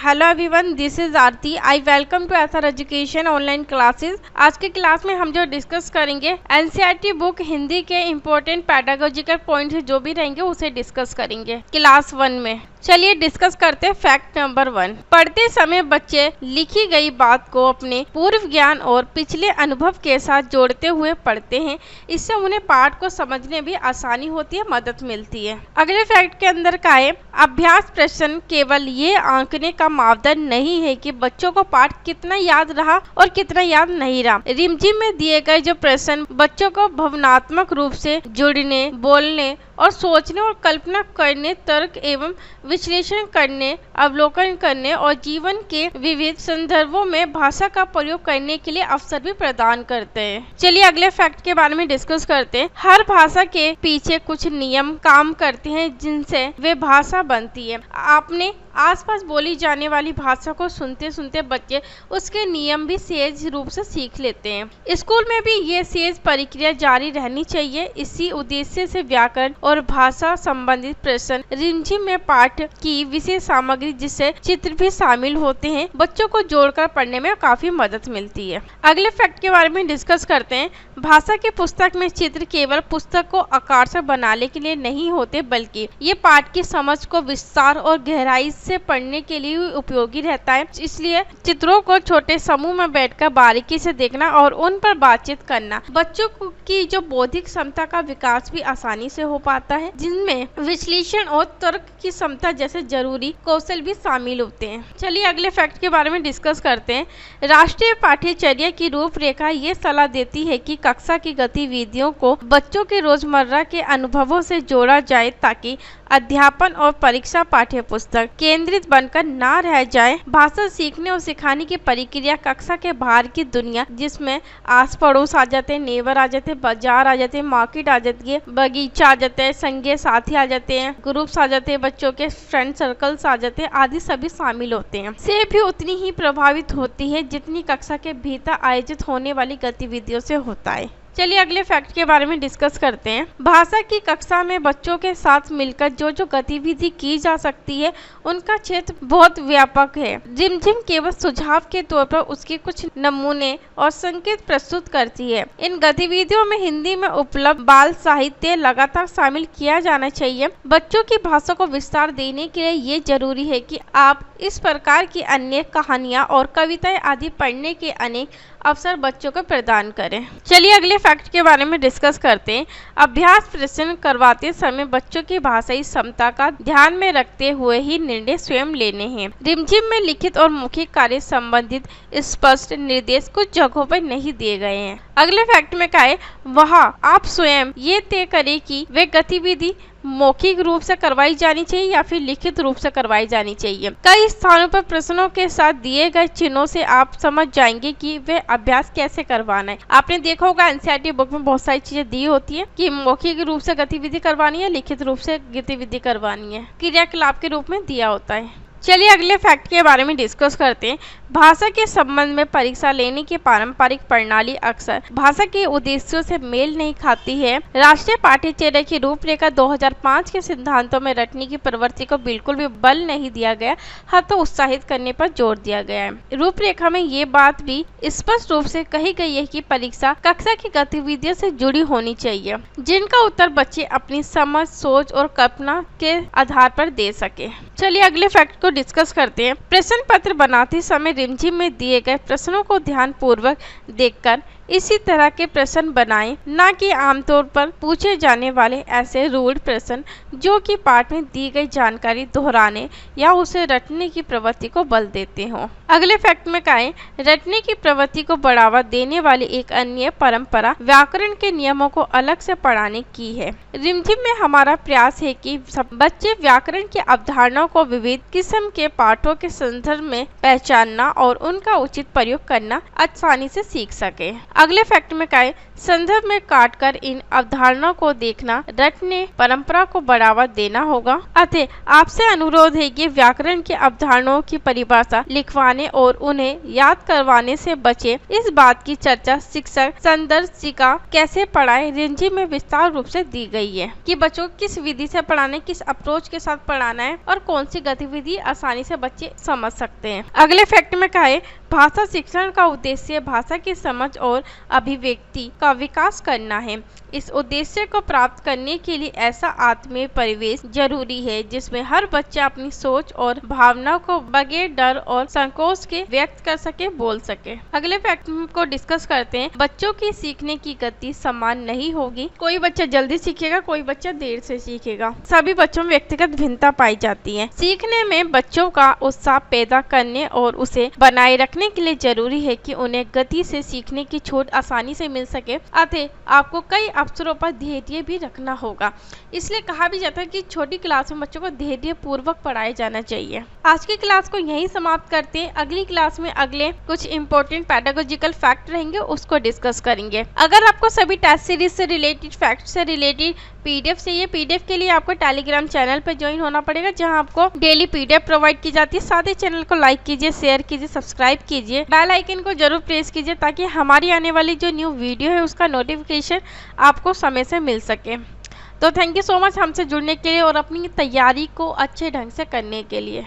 Hello everyone, this is Aarti. I welcome to SR education online classes. आज के class में हम जो डिस्कस करेंगे एनसीईआरटी बुक हिंदी के इम्पोर्टेंट पैडागोजिकल पॉइंट्स जो भी रहेंगे उसे डिस्कस करेंगे क्लास 1 में। चलिए डिस्कस करते हैं फैक्ट नंबर 1। पढ़ते समय बच्चे लिखी गई बात को अपने पूर्व ज्ञान और पिछले अनुभव के साथ जोड़ते हुए पढ़ते हैं। इससे उन्हें पाठ को समझने भी आसानी होती है, मदद मिलती है। अगले फैक्ट के अंदर का है, अभ्यास प्रश्न केवल ये आंकने का मापदंड नहीं है कि बच्चों को पाठ कितना याद रहा और कितना याद नहीं रहा। रिमझिम में दिए गए जो प्रश्न बच्चों को भावनात्मक रूप से जुड़ने, बोलने और सोचने और कल्पना करने, तर्क एवं विश्लेषण करने, अवलोकन करने और जीवन के विविध संदर्भों में भाषा का प्रयोग करने के लिए अवसर भी प्रदान करते हैं। चलिए अगले फैक्ट के बारे में डिस्कस करते हैं। हर भाषा के पीछे कुछ नियम काम करते हैं जिनसे वे भाषा बनती है। आपने आसपास बोली जाने वाली भाषा को सुनते सुनते बच्चे उसके नियम भी सहज रूप से सीख लेते हैं। स्कूल में भी ये सहज प्रक्रिया जारी रहनी चाहिए। इसी उद्देश्य से व्याकरण और भाषा संबंधित प्रश्न, रिमझिम में पाठ की विशेष सामग्री जिससे चित्र भी शामिल होते हैं, बच्चों को जोड़कर पढ़ने में काफी मदद मिलती है। अगले फैक्ट के बारे में डिस्कस करते हैं। भाषा की पुस्तक में चित्र केवल पुस्तक को आकर्षक बनाने के लिए नहीं होते, बल्कि ये पाठ की समझ को विस्तार और गहराई से पढ़ने के लिए उपयोगी रहता है। इसलिए चित्रों को छोटे समूह में बैठकर बारीकी से देखना और उन पर बातचीत करना बच्चों की जो बौद्धिक क्षमता का विकास भी आसानी से हो पाता है, जिनमें विश्लेषण और तर्क की क्षमता जैसे जरूरी कौशल भी शामिल होते हैं। चलिए अगले फैक्ट के बारे में डिस्कस करते हैं। राष्ट्रीय पाठ्यचर्या की रूपरेखा ये सलाह देती है कि कक्षा की गतिविधियों को बच्चों के रोजमर्रा के अनुभवों से जोड़ा जाए ताकि अध्यापन और परीक्षा पाठ्य पुस्तक केंद्रित बनकर ना रह जाए। भाषा सीखने और सिखाने की प्रक्रिया कक्षा के बाहर की दुनिया, जिसमें आस पड़ोस आ जाते हैं, नेबर आ जाते हैं, बाजार आ जाते हैं, मार्केट आ जाती है, बगीचा आ जाता है, संगी साथी आ जाते हैं, ग्रुप्स आ जाते हैं, बच्चों के फ्रेंड सर्कल्स आ जाते हैं, आदि सभी शामिल होते हैं, से भी उतनी ही प्रभावित होती है जितनी कक्षा के भीतर आयोजित होने वाली गतिविधियों से होता है। चलिए अगले फैक्ट के बारे में डिस्कस करते हैं। भाषा की कक्षा में बच्चों के साथ मिलकर जो जो गतिविधि की जा सकती है उनका क्षेत्र बहुत व्यापक है। रिमझिम केवल सुझाव के तौर पर उसके कुछ नमूने और संकेत प्रस्तुत करती है। इन गतिविधियों में हिंदी में उपलब्ध बाल साहित्य लगातार शामिल किया जाना चाहिए। बच्चों की भाषा को विस्तार देने के लिए ये जरूरी है कि आप इस प्रकार की अन्य कहानियाँ और कविताएं आदि पढ़ने के अनेक अवसर बच्चों को प्रदान करें। चलिए अगले फैक्ट के बारे में डिस्कस करते हैं। अभ्यास प्रश्न करवाते समय बच्चों की भाषाई क्षमता का ध्यान में रखते हुए ही निर्णय स्वयं लेने हैं। रिमझिम में लिखित और मौखिक कार्य संबंधित स्पष्ट निर्देश कुछ जगहों पर नहीं दिए गए हैं। अगले फैक्ट में क्या है, वहाँ आप स्वयं ये तय करें कि वे गतिविधि मौखिक रूप से करवाई जानी चाहिए या फिर लिखित रूप से करवाई जानी चाहिए। कई स्थानों पर प्रश्नों के साथ दिए गए चिन्हों से आप समझ जाएंगे कि वे अभ्यास कैसे करवाना है। आपने देखा होगा एनसीईआरटी बुक में बहुत सारी चीजें दी होती है कि मौखिक रूप से गतिविधि करवानी है, लिखित रूप से गतिविधि करवानी है, क्रियाकलाप के रूप में दिया होता है। चलिए अगले फैक्ट के बारे में डिस्कस करते हैं। भाषा के संबंध में परीक्षा लेने की पारंपरिक प्रणाली अक्सर भाषा के उद्देश्यों से मेल नहीं खाती है। राष्ट्रीय पाठ्यचर्या की रूपरेखा 2005 के सिद्धांतों में रटने की प्रवृत्ति को बिल्कुल भी बल नहीं दिया गया, तो उत्साहित करने पर जोर दिया गया है। रूपरेखा में ये बात भी स्पष्ट रूप से कही गई है कि परीक्षा कक्षा की गतिविधियों से जुड़ी होनी चाहिए, जिनका उत्तर बच्चे अपनी समझ, सोच और कल्पना के आधार पर दे सके। चलिए अगले फैक्ट को डिस्कस करते हैं। प्रश्न पत्र बनाते समय रिमझिम में दिए गए प्रश्नों को ध्यान पूर्वक देखकर इसी तरह के प्रश्न बनाएं, न कि आमतौर पर पूछे जाने वाले ऐसे रूढ़ प्रश्न जो कि पाठ में दी गई जानकारी दोहराने या उसे रटने की प्रवृत्ति को बल देते हों। अगले फैक्ट में कहें, रटने की प्रवृत्ति को बढ़ावा देने वाली एक अन्य परंपरा व्याकरण के नियमों को अलग से पढ़ाने की है। रिमझिम में हमारा प्रयास है कि सब बच्चे व्याकरण की अवधारणाओं को विविध किस्म के पाठों के संदर्भ में पहचानना और उनका उचित प्रयोग करना आसानी से सीख सके। अगले फैक्ट में क्या है, संदर्भ में काटकर इन अवधारणाओं को देखना, रटने, परंपरा को बढ़ावा देना होगा। अतः आपसे अनुरोध है कि व्याकरण की अवधारणाओं की परिभाषा लिखवाने और उन्हें याद करवाने से बचे। इस बात की चर्चा शिक्षक संदर्शिका कैसे पढ़ाए रिंजी में विस्तार रूप से दी गई है कि बच्चों को किस विधि से पढ़ाना, किस अप्रोच के साथ पढ़ाना है और कौन सी गतिविधि आसानी से बच्चे समझ सकते हैं। अगले फैक्ट में क्या है, भाषा शिक्षण का उद्देश्य भाषा की समझ और अभिव्यक्ति का विकास करना है। इस उद्देश्य को प्राप्त करने के लिए ऐसा आत्मीय परिवेश जरूरी है जिसमें हर बच्चा अपनी सोच और भावनाओं को बगैर डर और संकोच के व्यक्त कर सके, बोल सके। अगले फैक्ट को डिस्कस करते हैं। बच्चों की सीखने की गति समान नहीं होगी। कोई बच्चा जल्दी सीखेगा, कोई बच्चा देर से सीखेगा। सभी बच्चों में व्यक्तिगत भिन्नता पाई जाती है। सीखने में बच्चों का उत्साह पैदा करने और उसे बनाए रखने के लिए जरूरी है कि उन्हें गति से सीखने की छूट आसानी से मिल सके। अतः आपको कई अवसरों पर धैर्य भी रखना होगा। इसलिए कहा भी जाता है कि छोटी क्लास में बच्चों को धैर्य पूर्वक पढ़ाया जाना चाहिए। आज की क्लास को यहीं समाप्त करते हैं। अगली क्लास में अगले कुछ इंपॉर्टेंट पैडागोजिकल फैक्ट रहेंगे, उसको डिस्कस करेंगे। अगर आपको सभी टेस्ट सीरीज से रिलेटेड, फैक्ट से रिलेटेड पीडीएफ चाहिए, पीडीएफ के लिए आपको टेलीग्राम चैनल पर ज्वाइन होना पड़ेगा, जहां आपको डेली पीडीएफ प्रोवाइड की जाती है। साथ ही चैनल को लाइक कीजिए, शेयर कीजिए, सब्सक्राइब कीजिए, बेल आइकन को जरूर प्रेस कीजिए ताकि हमारी आने वाली जो न्यू वीडियो है उसका नोटिफिकेशन आपको समय से मिल सके। तो थैंक यू सो मच हमसे जुड़ने के लिए और अपनी तैयारी को अच्छे ढंग से करने के लिए।